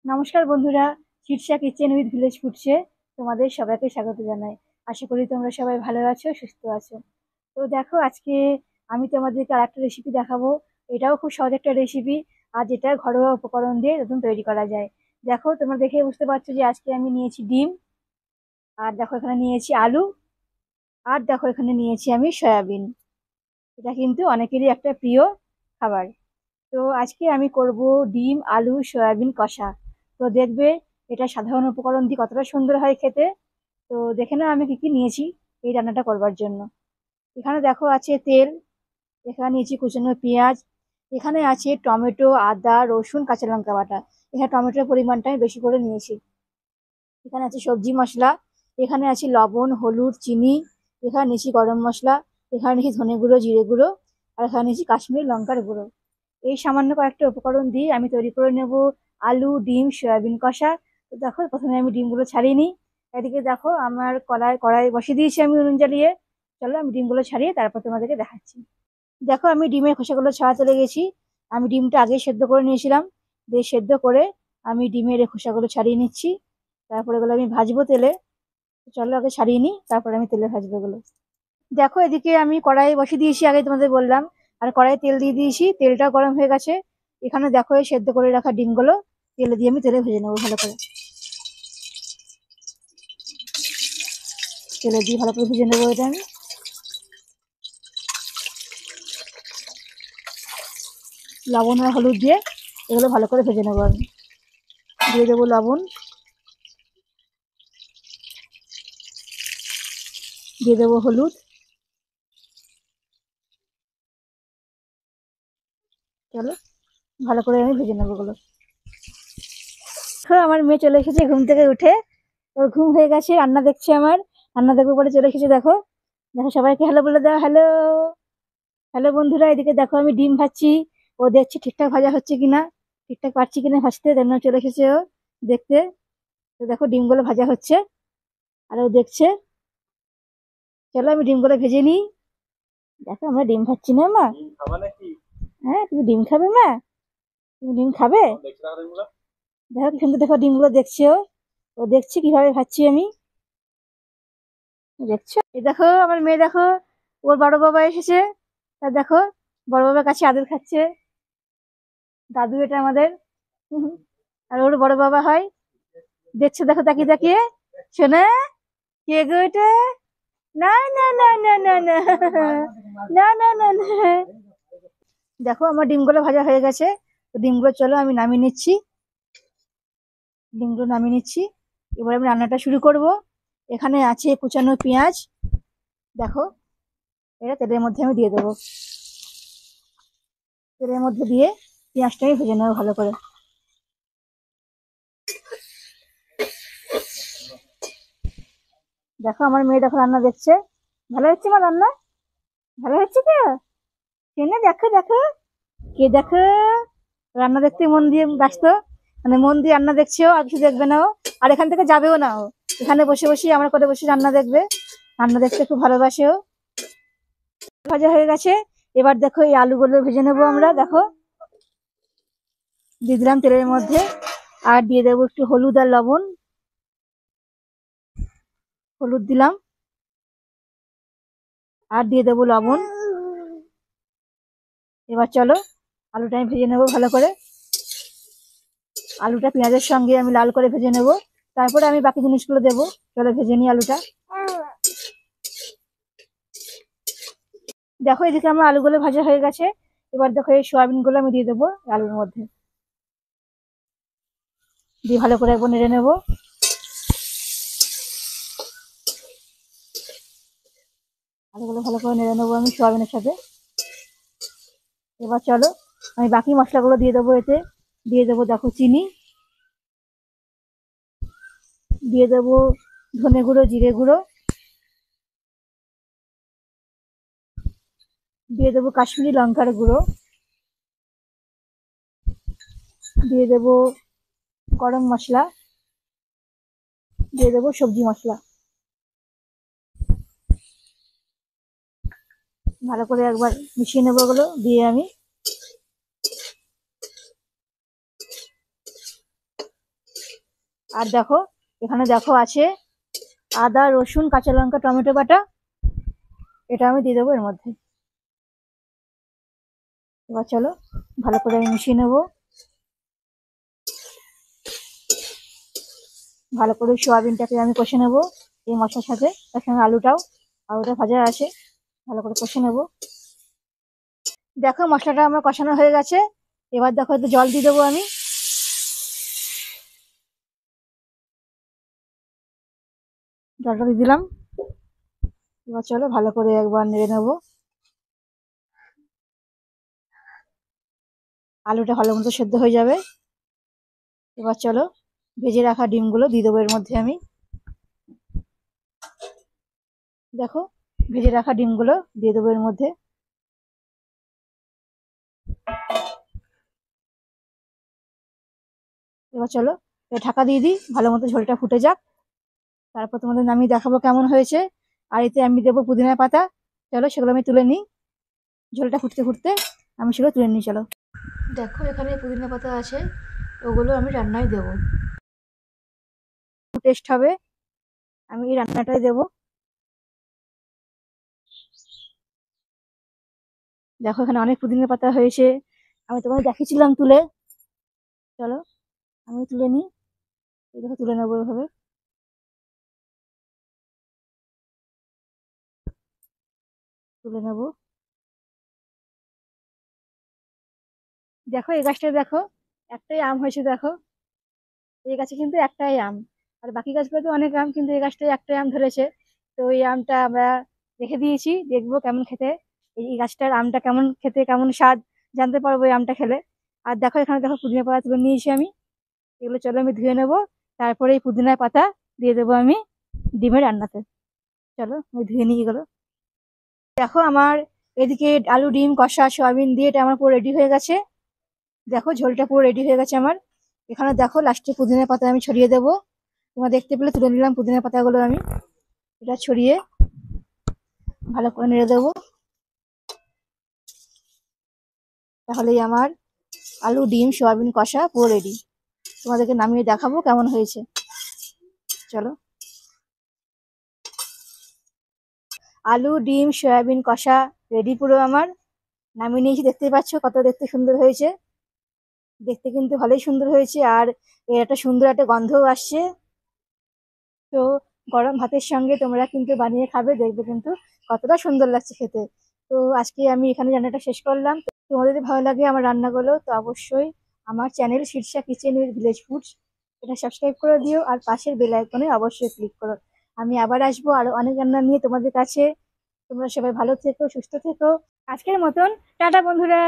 নমস্কার বন্ধুরা, Shirsha kitchen with village ফুডসে তোমাদের সবাইকে স্বাগত জানাই। আশা করি তোমরা সবাই ভালো আছো, সুস্থ আছো। তো দেখো, আজকে আমি তোমাদেরকে আরেকটা রেসিপি দেখাবো। এটাও খুব সহজ একটা রেসিপি, আর যেটা ঘরোয়া উপকরণ দিয়ে নতুন তৈরি করা যায়। দেখো, তোমরা দেখে বুঝতে পারছো যে আজকে আমি নিয়েছি ডিম, আর দেখো এখানে নিয়েছি আলু, আর দেখো এখানে নিয়েছি আমি সয়াবিন। এটা কিন্তু অনেকেরই একটা প্রিয় খাবার। তো আজকে আমি করব ডিম আলু সয়াবিন কষা। তো দেখবে এটা সাধারণ উপকরণ দিয়ে কতটা সুন্দর হয় খেতে। তো দেখে নাও আমি কি কি নিয়েছি এই রান্নাটা করবার জন্য। এখানে দেখো আছে তেল, এখানে নিয়েছি কুচানো পেঁয়াজ, এখানে আছে টমেটো, আদা, রসুন, কাঁচা লঙ্কা বাটা। এখানে টমেটোর পরিমাণটা আমি বেশি করে নিয়েছি। এখানে আছে সবজি মশলা, এখানে আছে লবণ, হলুদ, চিনি, এখানে নিয়েছি গরম মশলা, এখানে নিয়েছি ধনে গুঁড়ো, জিরে গুঁড়ো, আর এখানে নিয়েছি কাশ্মীরি লঙ্কার গুঁড়ো। এই সামান্য কয়েকটা উপকরণ দিয়ে আমি তৈরি করে নেব আলু ডিম সয়াবিন কষা। তো দেখো, প্রথমে আমি ডিমগুলো ছাড়িয়ে নিই। এদিকে দেখো আমার কড়াই বসিয়ে দিয়েছি আমি উনুন জ্বালিয়ে। চলো আমি ডিমগুলো ছাড়িয়ে তারপর তোমাদেরকে দেখাচ্ছি। দেখো, আমি ডিমের খোসাগুলো ছাড়া চলে গেছি। আমি ডিমটা আগে সেদ্ধ করে নিয়েছিলাম, দিয়ে সেদ্ধ করে আমি ডিমের এই খোসাগুলো ছাড়িয়ে নিচ্ছি। তারপরে এগুলো আমি ভাজবো তেলে। চলো আগে ছাড়িয়ে নিই, তারপরে আমি তেলে ভাজবো এগুলো। দেখো, এদিকে আমি কড়াই বসিয়ে দিয়েছি, আগে তোমাদের বললাম। আর কড়াই তেল দিয়ে দিয়েছি, তেলটা গরম হয়ে গেছে। এখানে দেখো এই সেদ্ধ করে রাখা ডিমগুলো তেলে দিয়ে আমি তেলে ভেজে নেবো ভালো করে। তেলে দিয়ে ভালো করে ভেজে নেবো এটা আমি। লবণ আর হলুদ দিয়ে এগুলো ভালো করে ভেজে নেবো আমি। দিয়ে দেবো লবণ, দিয়ে দেবো হলুদ। চলো ভালো করে আমি ভেজে নেবো ওগুলো। আমার মেয়ে চলে এসেছে ঘুম থেকে উঠে। ওর ঘুম হয়ে গেছে, রান্না দেখছে আমার। রান্না দেখবো বলে চলে এসেছে। দেখো দেখো, সবাইকে হ্যালো বলে দাও, হ্যালো। হ্যালো বন্ধুরা, এদিকে দেখো আমি ডিম ভাজছি। ও দেখছে ঠিকঠাক ভাজা হচ্ছে কিনা, ঠিকঠাক পারছি কিনা ভাজতে। তেমন চলে এসেছে ও দেখতে। তো দেখো ডিমগুলো ভাজা হচ্ছে, আর ও দেখছে। চলো আমি ডিমগুলো ভেজে নিই। দেখো আমরা ডিম ভাজছি না মা। হ্যাঁ, তুমি ডিম খাবে মা? তুমি ডিম খাবে? দেখো কি সুন্দর, দেখো ডিমগুলো দেখছে ও। ও দেখছে কিভাবে ভাজছি আমি, দেখছো? এই দেখো আমার মেয়ে, দেখো ওর বড় বাবা এসেছে। তা দেখো, বড় বাবার কাছে আদর খাচ্ছে। দাদু এটা আমাদের। আর ওর বড় বাবা হয়। দেখছো দেখো তাকিয়ে তাকিয়ে। শোনা, কে গো এটা? না না না না না না, না না না না। দেখো আমার ডিমগুলো ভাজা হয়ে গেছে। তো ডিমগুলো চলো আমি নামিয়ে নিচ্ছি। ডিমগুলো নামিয়ে নিচ্ছি। এবার আমি রান্নাটা শুরু করব। এখানে আছে কুচানো পেঁয়াজ। দেখো, এটা তেলের মধ্যে আমি দিয়ে দেবো। তেলের মধ্যে দিয়ে পেঁয়াজটা আমি ভেজে নেবো ভালো করে। দেখো আমার মেয়ে দেখো রান্না দেখছে। ভালো হচ্ছে মা রান্না? ভালো হচ্ছে তো? কেন, দেখো দেখো, কে দেখো রান্না দেখতে মন দিয়ে ব্যস্ত, মানে মন দিয়ে রান্না দেখছেও, আর কিছু দেখবে না ও। আর এখান থেকে যাবেও না ও, এখানে বসে বসে আমার করে বসে রান্না দেখবে। রান্না দেখতে খুব ভালোবাসে ও। ভাজা হয়ে গেছে। এবার দেখো এই আলুগুলো ভেজে নেবো আমরা। দেখো দিয়ে দিলাম তেলের মধ্যে, আর দিয়ে দেবো একটু হলুদ আর লবণ। হলুদ দিলাম, আর দিয়ে দেবো লবণ। এবার চলো আলুটা আমি ভেজে নেবো ভালো করে। আলুটা পেঁয়াজের সঙ্গে আমি লাল করে ভেজে নেব, তারপরে আমি বাকি জিনিসগুলো দেবো। চলো ভেজে নিই আলুটা। দেখো এদিকে আমার আলুগুলো ভাজা হয়ে গেছে। এবার দেখো এই সোয়াবিন গুলো আমি দিয়ে দেবো আলুর মধ্যে, দিয়ে ভালো করে একবার নেড়ে নেবো। আলুগুলো ভালো করে নেড়ে নেবো আমি সোয়াবিনের সাথে। এবার চলো আমি বাকি মশলাগুলো দিয়ে দেবো এতে। দিয়ে দেবো দেখো চিনি, দিয়ে দেবো ধনে গুঁড়ো, জিরে গুঁড়ো, দিয়ে দেবো কাশ্মীরি লঙ্কার গুঁড়ো, দিয়ে দেবো গরম মশলা, দিয়ে দেবো সবজি মশলা। ভালো করে একবার মিশিয়ে নেবো ওগুলো দিয়ে আমি। আর দেখো এখানে দেখো আছে আদা, রসুন, কাঁচা লঙ্কা, টমেটো বাটা। এটা আমি দিয়ে দেবো এর মধ্যে। এবার চলো ভালো করে আমি মিশিয়ে নেবো। ভালো করে সোয়াবিনটাকে আমি কষে নেবো এই মশলার সাথে। তার সঙ্গে আলুটা ভাজা আছে, ভালো করে কষে নেবো। দেখো মশলাটা আমার কষানো হয়ে গেছে। এবার দেখো একটু জল দিয়ে দেবো আমি। জলটা দিয়ে দিলাম। এবার চলো ভালো করে একবার নেড়ে নেবো। আলুটা ভালো মতো সেদ্ধ হয়ে যাবে। এবার চলো ভেজে রাখা ডিমগুলো দিয়ে দেবো এর মধ্যে আমি। দেখো ভেজে রাখা ডিমগুলো দিয়ে দেবো এর মধ্যে। এবার চলো ঢাকা দিয়ে দিই, ভালো মতো ঝোলটা ফুটে যাক। তারপর তোমাদের নামিয়ে দেখাবো কেমন হয়েছে। আর এতে আমি দেবো পুদিনা পাতা। চলো সেগুলো আমি তুলে নিই। ঝোলটা ফুটতে ফুটতে আমি সেগুলো তুলে নিই। চলো দেখো এখানে পুদিনা পাতা আছে, ওগুলো আমি রান্নায় দেবো। টেস্ট হবে, আমি এই রান্নাটাই দেবো। দেখো এখানে অনেক পুদিনা পাতা হয়েছে, আমি তোমাকে দেখিয়েছিলাম তুলে। চলো আমি তুলে নিই। এই দেখো তুলে নেবো এভাবে। তুলে নেবো। দেখো এই গাছটা দেখো একটাই আম হয়েছে। দেখো এই গাছে কিন্তু একটাই আম, আর বাকি গাছগুলোতে অনেক আম, কিন্তু এই গাছটাই একটাই আম ধরেছে। তো এই আমটা আমরা রেখে দিয়েছি, দেখবো কেমন খেতে। এই গাছটার আমটা কেমন খেতে, কেমন স্বাদ জানতে পারবো এই আমটা খেলে। আর দেখো এখানে দেখো পুদিনা পাতা তুলে নিয়েছি আমি। এগুলো চলো আমি ধুয়ে নেবো। তারপরে এই পুদিনার পাতা দিয়ে দেবো আমি ডিমের রান্নাতে। চলো আমি ধুয়ে নিই এগুলো। দেখো আমার এদিকে আলু, ডিম কষা, সয়াবিন দিয়ে এটা আমার পুরো রেডি হয়ে গেছে। দেখো ঝোলটা পুরো রেডি হয়ে গেছে আমার। এখানে দেখো লাস্টে পুদিনা পাতা আমি ছড়িয়ে দেবো। তোমরা দেখতে পেলে তুলে নিলাম পুদিনা পাতাগুলো আমি। এটা ছড়িয়ে ভালো করে নেড়ে দেবো। তাহলেই আমার আলু, ডিম, সয়াবিন কষা পুরো রেডি। তোমাদেরকে নামিয়ে দেখাবো কেমন হয়েছে। চলো আলু, ডিম, সয়াবিন কষা রেডি পুরো আমার। নামিয়ে নিয়েছি, দেখতেই পাচ্ছ কত দেখতে সুন্দর হয়েছে। দেখতে কিন্তু ভালোই সুন্দর হয়েছে, আর এর একটা সুন্দর একটা গন্ধও আসছে। তো গরম ভাতের সঙ্গে তোমরা কিন্তু বানিয়ে খাবে, দেখবে কিন্তু কতটা সুন্দর লাগছে খেতে। তো আজকে আমি এখানে রান্নাটা শেষ করলাম। তো তোমাদের যদি ভালো লাগে আমার রান্নাগুলো, তো অবশ্যই আমার channel Shirsha kitchen with village foods এটা সাবস্ক্রাইব করে দিও, আর পাশের বেল আইকনে অবশ্যই ক্লিক করো। আমি আবার আসবো আরো অনেক রান্না নিয়ে তোমাদের কাছে। তোমরা সবাই ভালো থেকো, সুস্থ থেকো। আজকের মতন টাটা বন্ধুরা।